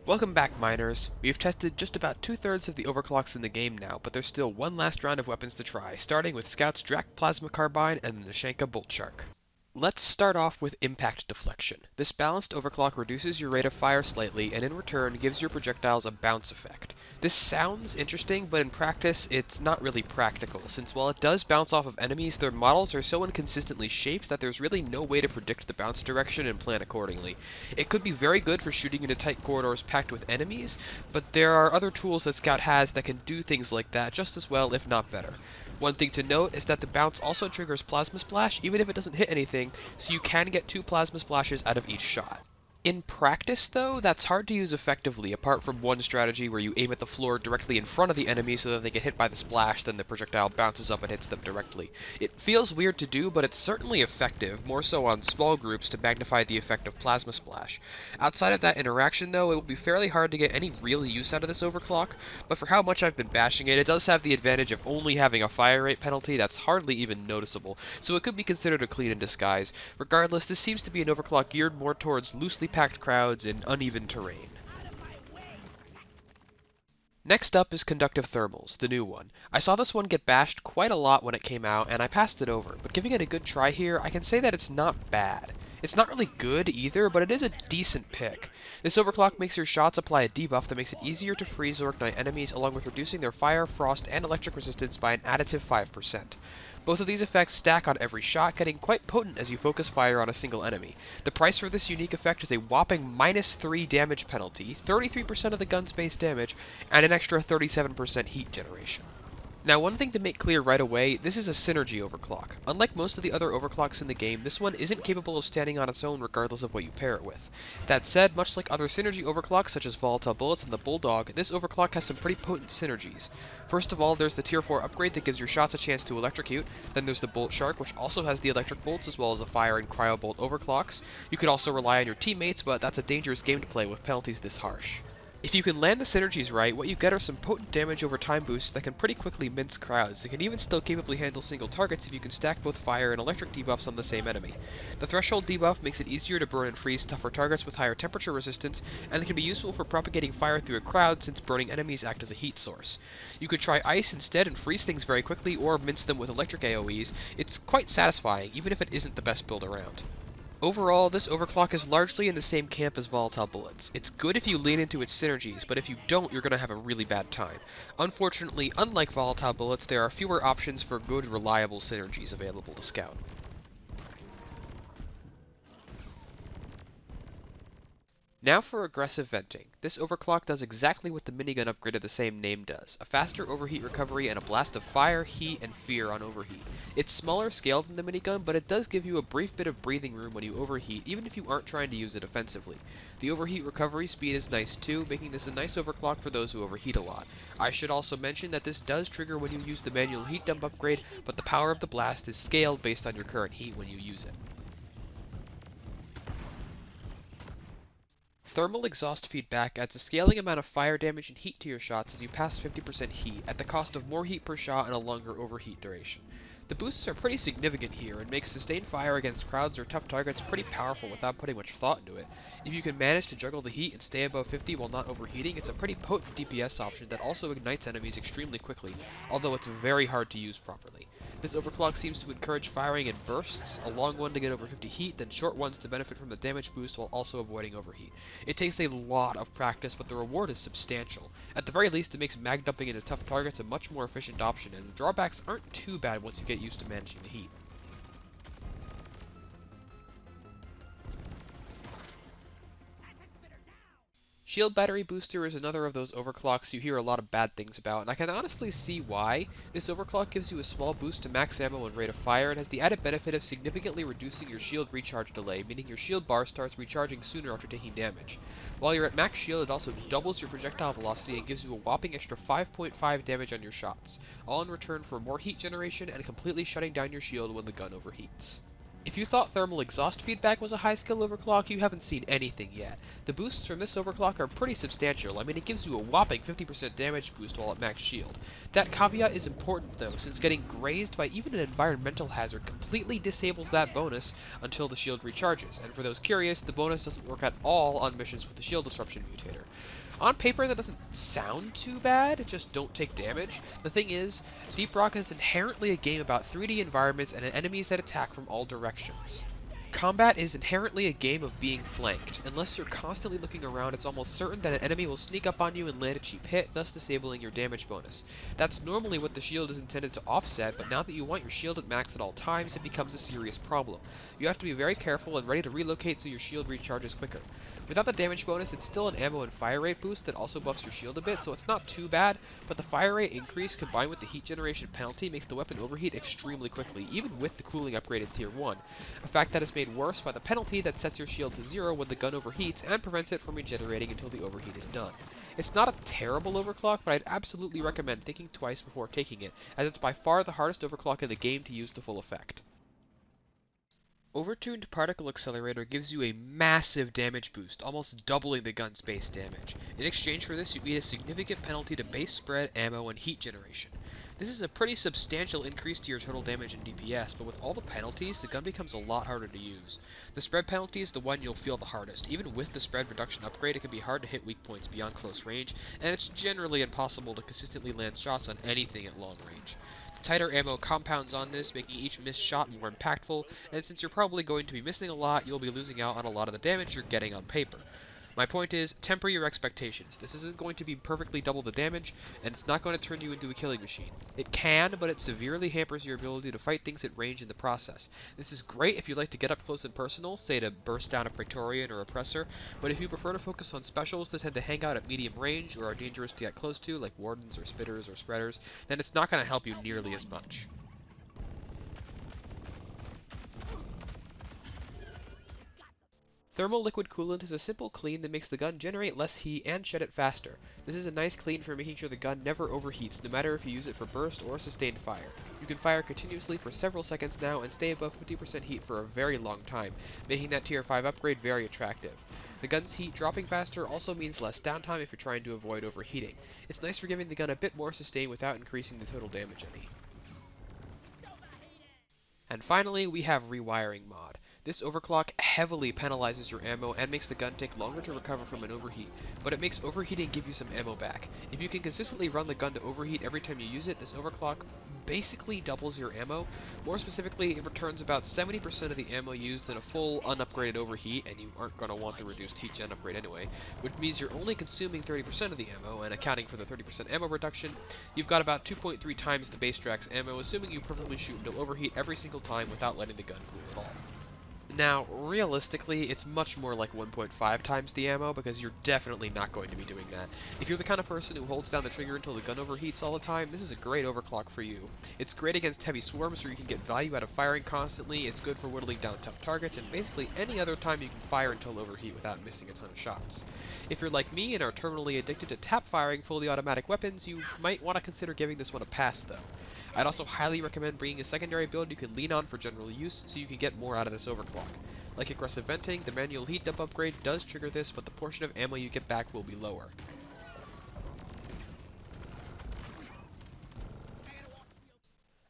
Welcome back, miners. We've tested just about two-thirds of the overclocks in the game now, but there's still one last round of weapons to try, starting with Scout's DRAK Plasma Carbine and the Nishanka Boltshark. Let's start off with Impact Deflection. This balanced overclock reduces your rate of fire slightly, and in return gives your projectiles a bounce effect. This sounds interesting, but in practice it's not really practical, since while it does bounce off of enemies, their models are so inconsistently shaped that there's really no way to predict the bounce direction and plan accordingly. It could be very good for shooting into tight corridors packed with enemies, but there are other tools that Scout has that can do things like that just as well, if not better. One thing to note is that the bounce also triggers Plasma Splash even if it doesn't hit anything, so you can get 2 Plasma Splashes out of each shot. In practice, though, that's hard to use effectively, apart from one strategy where you aim at the floor directly in front of the enemy so that they get hit by the splash, then the projectile bounces up and hits them directly. It feels weird to do, but it's certainly effective, more so on small groups to magnify the effect of Plasma Splash. Outside of that interaction, though, it will be fairly hard to get any real use out of this overclock, but for how much I've been bashing it, it does have the advantage of only having a fire rate penalty that's hardly even noticeable, so it could be considered a clean in disguise. Regardless, this seems to be an overclock geared more towards loosely packed crowds in uneven terrain. Next up is Conductive Thermals, the new one. I saw this one get bashed quite a lot when it came out, and I passed it over, but giving it a good try here, I can say that it's not bad. It's not really good either, but it is a decent pick. This overclock makes your shots apply a debuff that makes it easier to freeze or ignite enemies, along with reducing their fire, frost, and electric resistance by an additive 5%. Both of these effects stack on every shot, getting quite potent as you focus fire on a single enemy. The price for this unique effect is a whopping -3 damage penalty, 33% of the gun's base damage, and an extra 37% heat generation. Now, one thing to make clear right away, this is a synergy overclock. Unlike most of the other overclocks in the game, this one isn't capable of standing on its own regardless of what you pair it with. That said, much like other synergy overclocks such as Volatile Bullets and the Bulldog, this overclock has some pretty potent synergies. First of all, there's the Tier 4 upgrade that gives your shots a chance to electrocute, then there's the Boltshark, which also has the electric bolts as well as the fire and Cryo Bolt overclocks. You could also rely on your teammates, but that's a dangerous game to play with penalties this harsh. If you can land the synergies right, what you get are some potent damage over time boosts that can pretty quickly mince crowds. It can even still capably handle single targets if you can stack both fire and electric debuffs on the same enemy. The threshold debuff makes it easier to burn and freeze tougher targets with higher temperature resistance, and it can be useful for propagating fire through a crowd since burning enemies act as a heat source. You could try ice instead and freeze things very quickly, or mince them with electric AoEs. It's quite satisfying, even if it isn't the best build around. Overall, this overclock is largely in the same camp as Volatile Bullets. It's good if you lean into its synergies, but if you don't, you're going to have a really bad time. Unfortunately, unlike Volatile Bullets, there are fewer options for good, reliable synergies available to Scout. Now for aggressive venting. This overclock does exactly what the minigun upgrade of the same name does, a faster overheat recovery and a blast of fire, heat, and fear on overheat. It's smaller scale than the minigun, but it does give you a brief bit of breathing room when you overheat, even if you aren't trying to use it offensively. The overheat recovery speed is nice too, making this a nice overclock for those who overheat a lot. I should also mention that this does trigger when you use the manual heat dump upgrade, but the power of the blast is scaled based on your current heat when you use it. Thermal exhaust feedback adds a scaling amount of fire damage and heat to your shots as you pass 50% heat, at the cost of more heat per shot and a longer overheat duration. The boosts are pretty significant here and make sustained fire against crowds or tough targets pretty powerful without putting much thought into it. If you can manage to juggle the heat and stay above 50 while not overheating, it's a pretty potent DPS option that also ignites enemies extremely quickly, although it's very hard to use properly. This overclock seems to encourage firing in bursts, a long one to get over 50 heat, then short ones to benefit from the damage boost while also avoiding overheat. It takes a lot of practice, but the reward is substantial. At the very least, it makes mag dumping into tough targets a much more efficient option, and the drawbacks aren't too bad once you get used to managing the heat. Shield Battery Booster is another of those overclocks you hear a lot of bad things about, and I can honestly see why. This overclock gives you a small boost to max ammo and rate of fire, and has the added benefit of significantly reducing your shield recharge delay, meaning your shield bar starts recharging sooner after taking damage. While you're at max shield, it also doubles your projectile velocity and gives you a whopping extra 5.5 damage on your shots, all in return for more heat generation and completely shutting down your shield when the gun overheats. If you thought thermal exhaust feedback was a high skill overclock, you haven't seen anything yet. The boosts from this overclock are pretty substantial. I mean, it gives you a whopping 50% damage boost while at max shield. That caveat is important though, since getting grazed by even an environmental hazard completely disables that bonus until the shield recharges, and for those curious, the bonus doesn't work at all on missions with the shield disruption mutator. On paper, that doesn't sound too bad, just don't take damage. The thing is, DRAK is inherently a game about 3D environments and enemies that attack from all directions. Combat is inherently a game of being flanked. Unless you're constantly looking around, it's almost certain that an enemy will sneak up on you and land a cheap hit, thus disabling your damage bonus. That's normally what the shield is intended to offset, but now that you want your shield at max at all times, it becomes a serious problem. You have to be very careful and ready to relocate so your shield recharges quicker. Without the damage bonus, it's still an ammo and fire rate boost that also buffs your shield a bit, so it's not too bad, but the fire rate increase combined with the heat generation penalty makes the weapon overheat extremely quickly, even with the cooling upgrade in Tier 1, a fact that is made worse by the penalty that sets your shield to 0 when the gun overheats and prevents it from regenerating until the overheat is done. It's not a terrible overclock, but I'd absolutely recommend thinking twice before taking it, as it's by far the hardest overclock in the game to use to full effect. Overtuned Particle Accelerator gives you a massive damage boost, almost doubling the gun's base damage. In exchange for this, you get a significant penalty to base spread, ammo, and heat generation. This is a pretty substantial increase to your total damage and DPS, but with all the penalties, the gun becomes a lot harder to use. The spread penalty is the one you'll feel the hardest. Even with the spread reduction upgrade, it can be hard to hit weak points beyond close range, and it's generally impossible to consistently land shots on anything at long range. Tighter ammo compounds on this, making each missed shot more impactful, and since you're probably going to be missing a lot, you'll be losing out on a lot of the damage you're getting on paper. My point is, temper your expectations. This isn't going to be perfectly double the damage, and it's not going to turn you into a killing machine. It can, but it severely hampers your ability to fight things at range in the process. This is great if you like to get up close and personal, say to burst down a Praetorian or Oppressor, but if you prefer to focus on specials that tend to hang out at medium range or are dangerous to get close to, like Wardens or Spitters or Spreaders, then it's not going to help you nearly as much. Thermal liquid coolant is a simple clean that makes the gun generate less heat and shed it faster. This is a nice clean for making sure the gun never overheats, no matter if you use it for burst or sustained fire. You can fire continuously for several seconds now and stay above 50% heat for a very long time, making that tier 5 upgrade very attractive. The gun's heat dropping faster also means less downtime if you're trying to avoid overheating. It's nice for giving the gun a bit more sustain without increasing the total damage any. And finally, we have Rewiring Mod. This overclock heavily penalizes your ammo and makes the gun take longer to recover from an overheat, but it makes overheating give you some ammo back. If you can consistently run the gun to overheat every time you use it, this overclock basically doubles your ammo. More specifically, it returns about 70% of the ammo used in a full unupgraded overheat, and you aren't going to want the reduced heat gen upgrade anyway, which means you're only consuming 30% of the ammo, and accounting for the 30% ammo reduction, you've got about 2.3 times the base DRAK's ammo, assuming you perfectly shoot until overheat every single time without letting the gun cool at all. Now, realistically, it's much more like 1.5 times the ammo, because you're definitely not going to be doing that. If you're the kind of person who holds down the trigger until the gun overheats all the time, this is a great overclock for you. It's great against heavy swarms where you can get value out of firing constantly, it's good for whittling down tough targets, and basically any other time you can fire until overheat without missing a ton of shots. If you're like me and are terminally addicted to tap firing fully automatic weapons, you might want to consider giving this one a pass though. I'd also highly recommend bringing a secondary build you can lean on for general use so you can get more out of this overclock. Like aggressive venting, the manual heat dump upgrade does trigger this, but the portion of ammo you get back will be lower.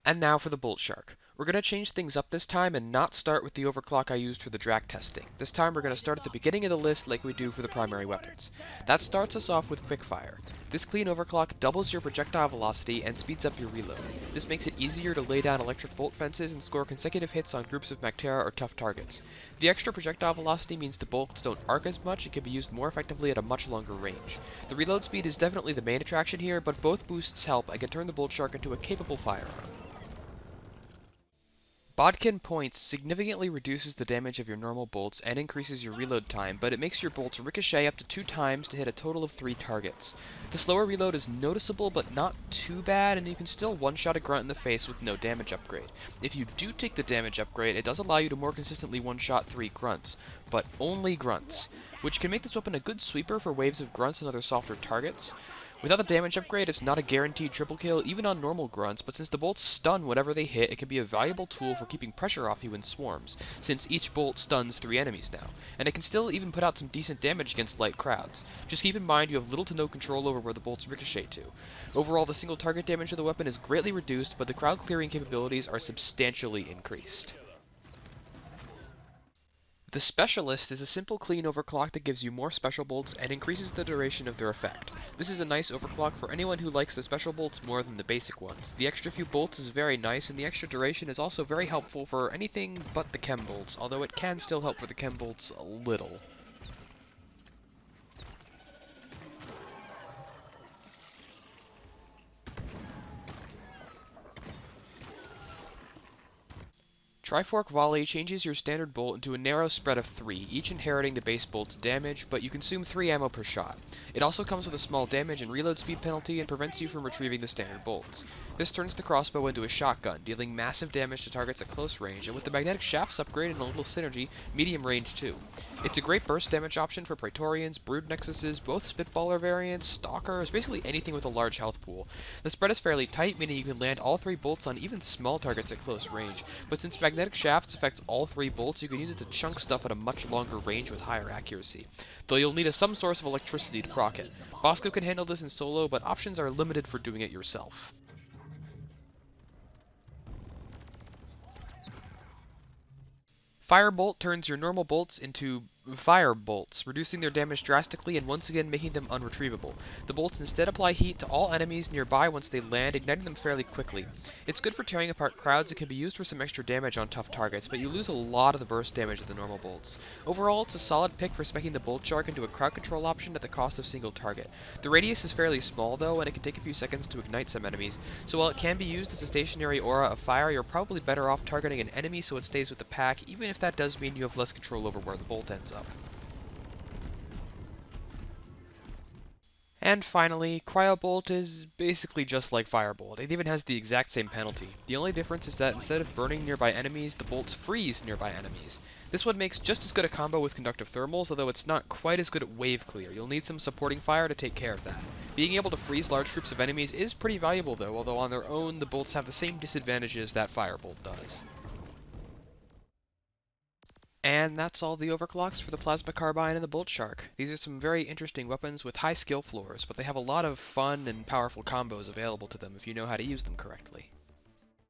And now for the Boltshark. We're going to change things up this time and not start with the overclock I used for the DRAK testing. This time we're going to start at the beginning of the list like we do for the primary weapons. That starts us off with Quickfire. This clean overclock doubles your projectile velocity and speeds up your reload. This makes it easier to lay down electric bolt fences and score consecutive hits on groups of Mactera or tough targets. The extra projectile velocity means the bolts don't arc as much and can be used more effectively at a much longer range. The reload speed is definitely the main attraction here, but both boosts help and can turn the Boltshark into a capable firearm. Bodkin Points significantly reduces the damage of your normal bolts and increases your reload time, but it makes your bolts ricochet up to 2 times to hit a total of 3 targets. The slower reload is noticeable but not too bad, and you can still one-shot a grunt in the face with no damage upgrade. If you do take the damage upgrade, it does allow you to more consistently one-shot 3 grunts, but only grunts, which can make this weapon a good sweeper for waves of grunts and other softer targets. Without the damage upgrade, it's not a guaranteed triple kill even on normal grunts, but since the bolts stun whatever they hit, it can be a valuable tool for keeping pressure off you in swarms, since each bolt stuns 3 enemies now, and it can still even put out some decent damage against light crowds. Just keep in mind you have little to no control over where the bolts ricochet to. Overall, the single target damage of the weapon is greatly reduced, but the crowd clearing capabilities are substantially increased. The Specialist is a simple clean overclock that gives you more special bolts and increases the duration of their effect. This is a nice overclock for anyone who likes the special bolts more than the basic ones. The extra few bolts is very nice, and the extra duration is also very helpful for anything but the chem bolts, although it can still help for the chem bolts a little. Trifork Volley changes your standard bolt into a narrow spread of 3, each inheriting the base bolt's damage, but you consume 3 ammo per shot. It also comes with a small damage and reload speed penalty and prevents you from retrieving the standard bolts. This turns the crossbow into a shotgun, dealing massive damage to targets at close range, and with the magnetic shafts upgrade and a little synergy, medium range too. It's a great burst damage option for Praetorians, Brood Nexuses, both Spitballer variants, Stalkers, basically anything with a large health pool. The spread is fairly tight, meaning you can land all 3 bolts on even small targets at close range, but since magnetic shafts affects all 3 bolts, you can use it to chunk stuff at a much longer range with higher accuracy, though you'll need some source of electricity to proc it. Bosco can handle this in solo, but options are limited for doing it yourself. Firebolt turns your normal bolts into fire bolts, reducing their damage drastically and once again making them unretrievable. The bolts instead apply heat to all enemies nearby once they land, igniting them fairly quickly. It's good for tearing apart crowds and can be used for some extra damage on tough targets, but you lose a lot of the burst damage of the normal bolts. Overall, it's a solid pick for speccing the Boltshark into a crowd control option at the cost of single target. The radius is fairly small though, and it can take a few seconds to ignite some enemies, so while it can be used as a stationary aura of fire, you're probably better off targeting an enemy so it stays with the pack, even if that does mean you have less control over where the bolt ends up. And finally, Cryo Bolt is basically just like Firebolt. It even has the exact same penalty. The only difference is that instead of burning nearby enemies, the bolts freeze nearby enemies. This one makes just as good a combo with Conductive Thermals, although it's not quite as good at wave clear. You'll need some supporting fire to take care of that. Being able to freeze large groups of enemies is pretty valuable though, although on their own, the bolts have the same disadvantages that Firebolt does. And that's all the overclocks for the Plasma Carbine and the Boltshark. These are some very interesting weapons with high skill floors, but they have a lot of fun and powerful combos available to them if you know how to use them correctly.